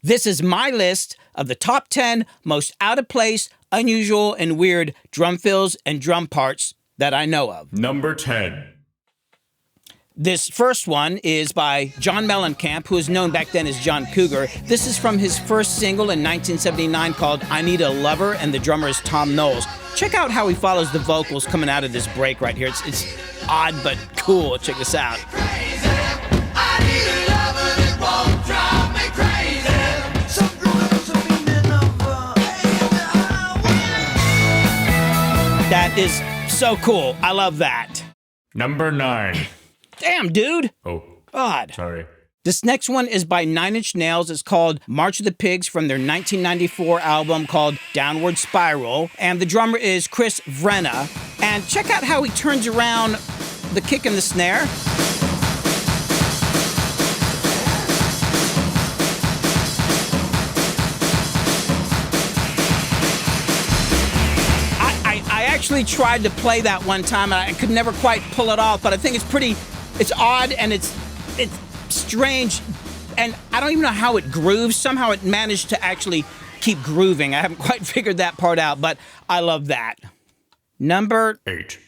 This is my list of the top 10 most out of place, unusual, and weird drum fills and drum parts that I know of. Number 10. This first one is by John Mellencamp, who is known back then as John Cougar. This is from his first single in 1979 called I Need a Lover, and the drummer is Tom Knowles. Check out how he follows the vocals coming out of this break right here. It's odd but cool. Check this out. That is so cool. I love that. Number 9. Damn, dude. Oh. God. Sorry. This next one is by Nine Inch Nails. It's called March of the Pigs from their 1994 album called Downward Spiral. And the drummer is Chris Vrenna. And check out how he turns around the kick and the snare. I actually tried to play that one time, and I could never quite pull it off, but I think it's odd and it's strange, and I don't even know how it grooves. Somehow it managed to actually keep grooving. I haven't quite figured that part out, but I love that. Number 8.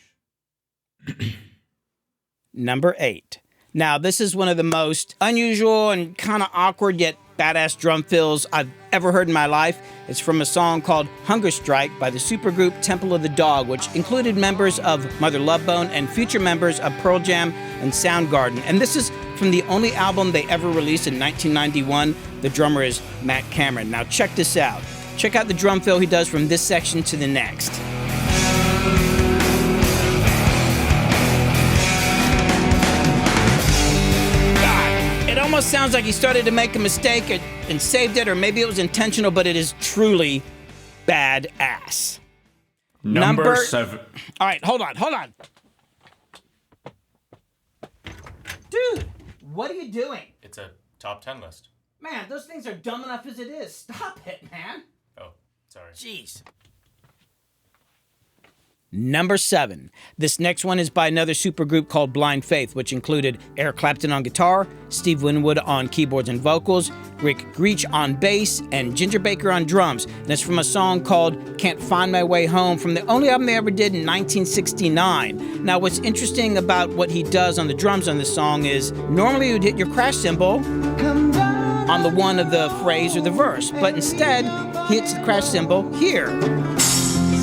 Number 8. Now, this is one of the most unusual and kind of awkward yet badass drum fills I've ever heard in my life. It's from a song called Hunger Strike by the supergroup Temple of the Dog, which included members of Mother Love Bone and future members of Pearl Jam and Soundgarden. And this is from the only album they ever released in 1991. The drummer is Matt Cameron. Now check this out. Check out the drum fill he does from this section to the next. God, it almost sounds like he started to make a mistake and saved it, or maybe it was intentional, but it is truly badass. Number 7. All right, hold on. Dude, what are you doing? It's a top 10 list. Man, those things are dumb enough as it is. Stop it, man. Oh, sorry. Jeez. Number 7. This next one is by another supergroup called Blind Faith, which included Eric Clapton on guitar, Steve Winwood on keyboards and vocals, Rick Greach on bass, and Ginger Baker on drums. And it's from a song called Can't Find My Way Home from the only album they ever did in 1969. Now, what's interesting about what he does on the drums on this song is normally you'd hit your crash cymbal on the one of the phrase or the verse, but instead he hits the crash cymbal here.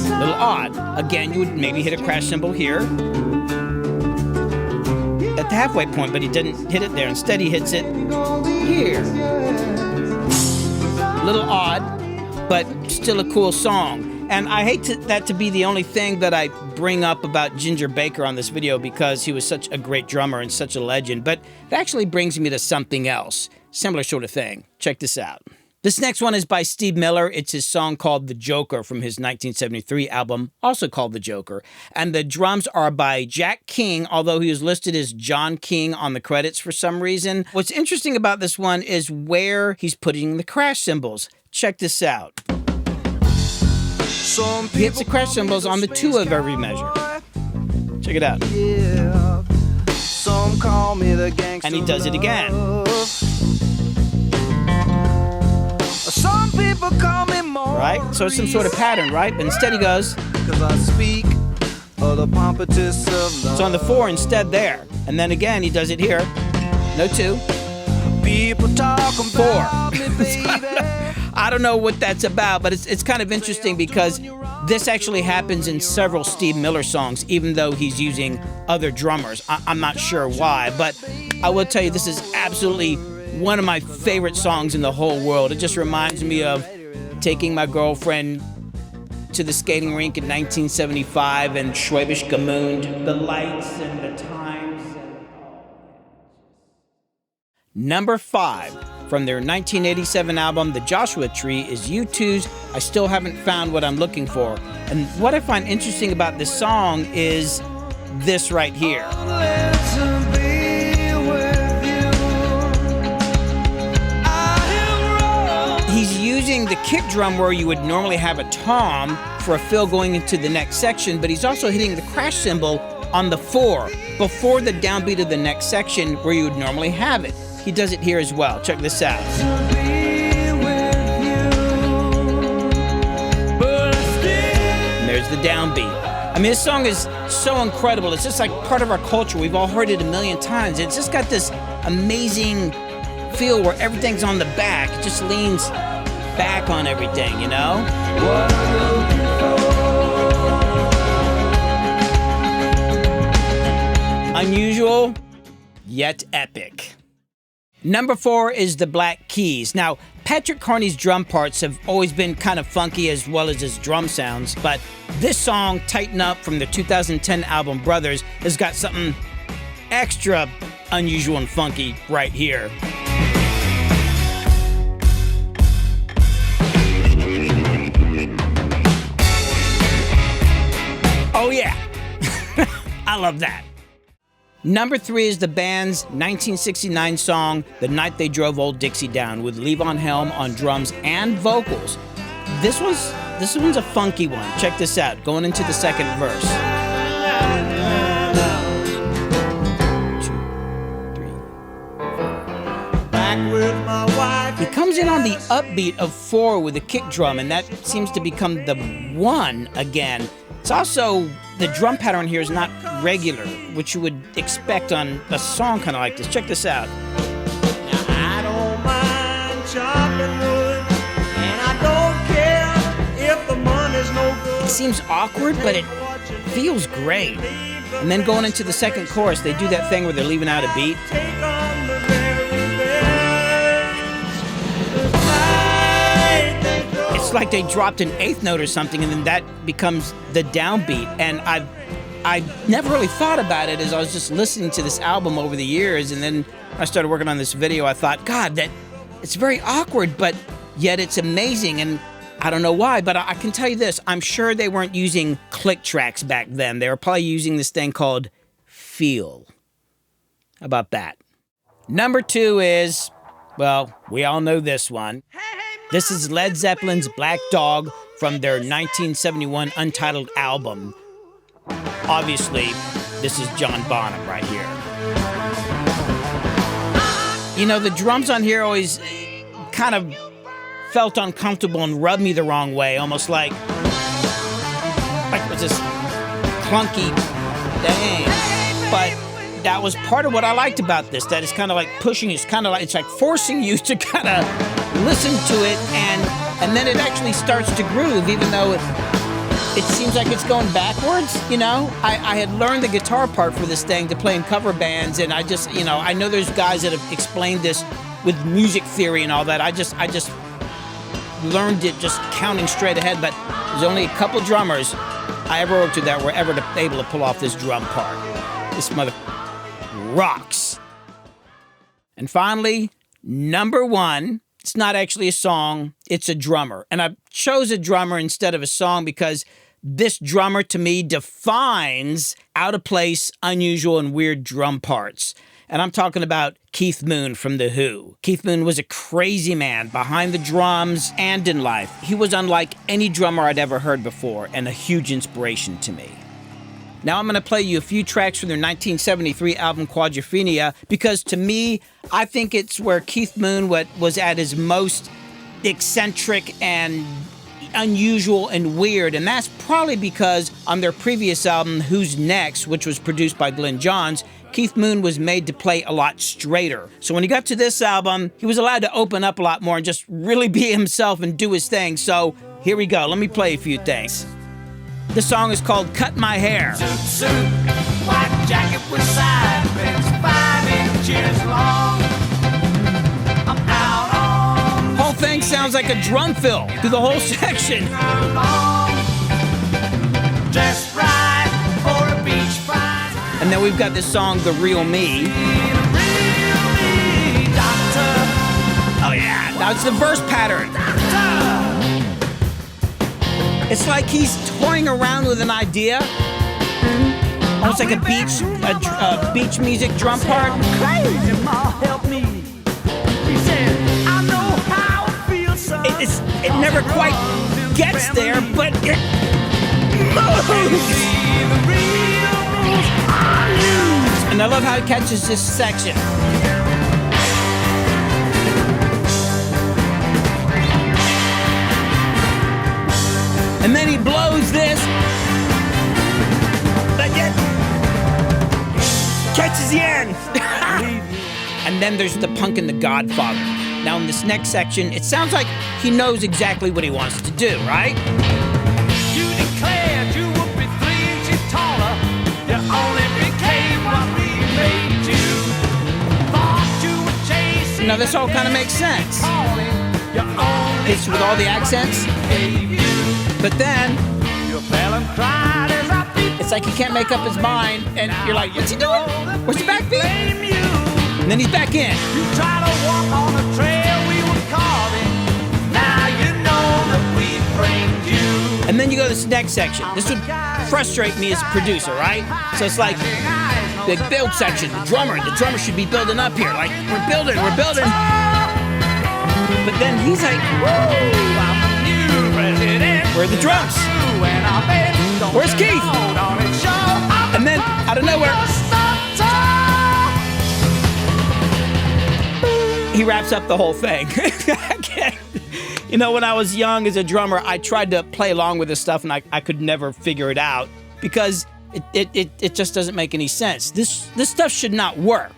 A little odd. Again, you would maybe hit a crash cymbal here at the halfway point, but he didn't hit it there. Instead, he hits it here. A little odd, but still a cool song. And I hate that to be the only thing that I bring up about Ginger Baker on this video because he was such a great drummer and such a legend, but it actually brings me to something else. Similar sort of thing. Check this out. This next one is by Steve Miller. It's his song called The Joker from his 1973 album, also called The Joker. And the drums are by Jack King, although he was listed as John King on the credits for some reason. What's interesting about this one is where he's putting the crash cymbals. Check this out. He hits the crash cymbals on the 2 of every measure. Check it out. And he does it again. Some people call me more. Right? So it's some sort of pattern, right? But instead he goes. It's on the 4 instead there. And then again he does it here. No 2. People talk 4. I don't know what that's about, but it's kind of interesting because this actually happens in several Steve Miller songs, even though he's using other drummers. I'm not sure why, but I will tell you this is absolutely one of my favorite songs in the whole world. It just reminds me of taking my girlfriend to the skating rink in 1975 and Schwäbisch Gmünd, the lights and the times. Number 5 from their 1987 album, The Joshua Tree, is U2's I Still Haven't Found What I'm Looking For. And what I find interesting about this song is this right here. He's using the kick drum where you would normally have a tom for a fill going into the next section, but he's also hitting the crash cymbal on the 4 before the downbeat of the next section where you would normally have it. He does it here as well. Check this out. beat. I mean, this song is so incredible. It's just like part of our culture. We've all heard it a million times. It's just got this amazing feel where everything's on the back. It just leans back on everything, you know? Unusual, yet epic. Number 4 is the Black Keys. Now, Patrick Carney's drum parts have always been kind of funky as well as his drum sounds, but this song, Tighten Up, from the 2010 album Brothers, has got something extra unusual and funky right here. Oh yeah, I love that. Number 3 is the band's 1969 song, The Night They Drove Old Dixie Down, with Levon Helm on drums and vocals. This one's a funky one. Check this out, going into the second verse. 2, 3, 4. Back with my wife. He comes in on the upbeat of 4 with a kick drum, and that seems to become the 1 again. It's also, the drum pattern here is not regular, which you would expect on a song kind of like this. Check this out. Now, I don't mind chopping wood, and I don't care if the money's no good. It seems awkward, but it feels great. And then going into the second chorus, they do that thing where they're leaving out a beat. It's like they dropped an 8th note or something, and then that becomes the downbeat. And I never really thought about it as I was just listening to this album over the years, and then I started working on this video. I thought, God, that it's very awkward, but yet it's amazing. And I don't know why, but I can tell you this. I'm sure they weren't using click tracks back then. They were probably using this thing called Feel. How about that? Number 2 is, well, we all know this one. This is Led Zeppelin's Black Dog from their 1971 Untitled album. Obviously, this is John Bonham right here. You know, the drums on here always kind of felt uncomfortable and rubbed me the wrong way, almost like it was this clunky thing. But that was part of what I liked about this, that it's kind of like pushing, it's like forcing you to kind of listen to it, and then it actually starts to groove, even though it seems like it's going backwards, you know? I had learned the guitar part for this thing to play in cover bands, and I just, you know, I know there's guys that have explained this with music theory and all that. I just learned it just counting straight ahead, but there's only a couple drummers I ever worked with that were ever able to pull off this drum part. This mother rocks. And finally, number 1. It's not actually a song, it's a drummer. And I chose a drummer instead of a song because this drummer, to me, defines out of place, unusual, and weird drum parts. And I'm talking about Keith Moon from The Who. Keith Moon was a crazy man behind the drums and in life. He was unlike any drummer I'd ever heard before, and a huge inspiration to me. Now I'm going to play you a few tracks from their 1973 album Quadrophenia, because to me, I think it's where Keith Moon was at his most eccentric and unusual and weird, and that's probably because on their previous album, Who's Next, which was produced by Glenn Johns, Keith Moon was made to play a lot straighter. So when he got to this album, he was allowed to open up a lot more and just really be himself and do his thing. So here we go. Let me play a few things. The song is called Cut My Hair. Suit, white jacket with side bends 5 inches long. I'm out on Whole thing sounds like a drum fill through the whole section. Just right for a beach fight. And then we've got this song, The Real Me. Oh yeah, now it's the verse pattern. It's like he's toying around with an idea, almost like a beach music drum part. It never quite gets there, but it moves. And I love how it catches this section. And then he blows this. Etienne! And then there's the punk and the Godfather. Now in this next section, it sounds like he knows exactly what he wants to do, right? You declared you would be 3 inches taller. You only became what we made you. Thought you were chasing. Now this all kind of makes sense. You only It's with all the accents. gave you. But then, You fell and cried as I beat it's like he can't make up his mind, and you're like, what's he doing? Where's the backbeat? blame you. And then he's back in. You try to walk on the trail we were carving. Now you know that we framed you. And then you go to this next section. This would frustrate me as a producer, right? So it's like the build section, the drummer should be building up here. Like, we're building. But then he's like, I'm the new president. where are the drums? And I bet don't Where's you Keith? know, don't it show? I'm And then, out of nowhere, he wraps up the whole thing. You know, when I was young as a drummer, I tried to play along with this stuff, and I could never figure it out because it just doesn't make any sense. This stuff should not work.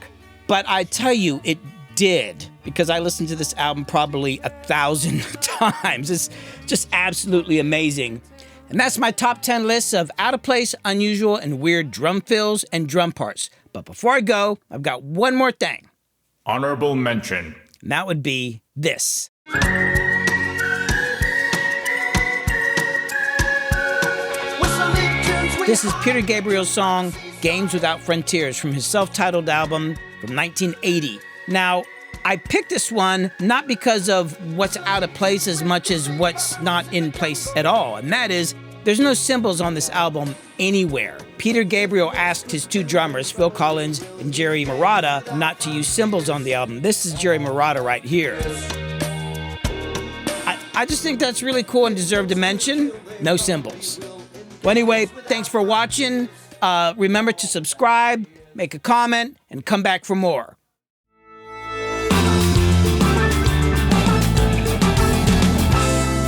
But I tell you, it did, because I listened to this album probably 1,000 times. It's just absolutely amazing. And that's my top 10 lists of out of place, unusual, and weird drum fills and drum parts. But before I go, I've got one more thing. Honorable mention. And that would be this. This is Peter Gabriel's song, Games Without Frontiers, from his self-titled album from 1980. Now, I picked this one not because of what's out of place as much as what's not in place at all. And that is, there's no cymbals on this album anywhere. Peter Gabriel asked his 2 drummers, Phil Collins and Jerry Marotta, not to use cymbals on the album. This is Jerry Marotta right here. I just think that's really cool and deserved a mention. No cymbals. Well, anyway, thanks for watching. Remember to subscribe, make a comment, and come back for more.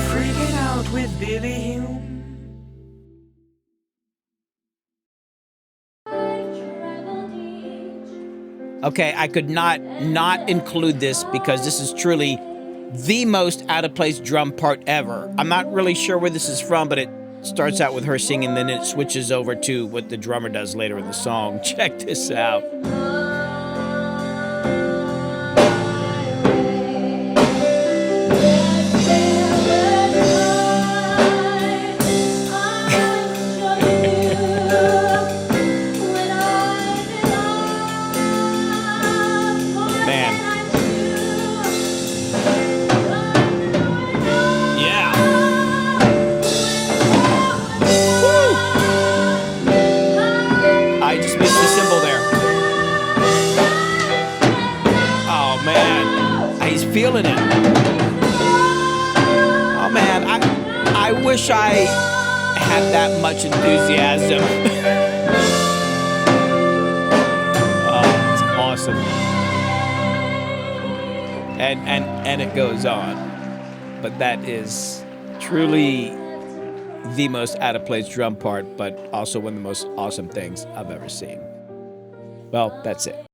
Freaking out with Billy Hume. Okay, I could not include this because this is truly the most out-of-place drum part ever. I'm not really sure where this is from, but it starts out with her singing, then it switches over to what the drummer does later in the song. Check this out. Feeling it. Oh man, I wish I had that much enthusiasm. Oh, it's awesome. And it goes on. But that is truly the most out of place drum part, but also one of the most awesome things I've ever seen. Well, that's it.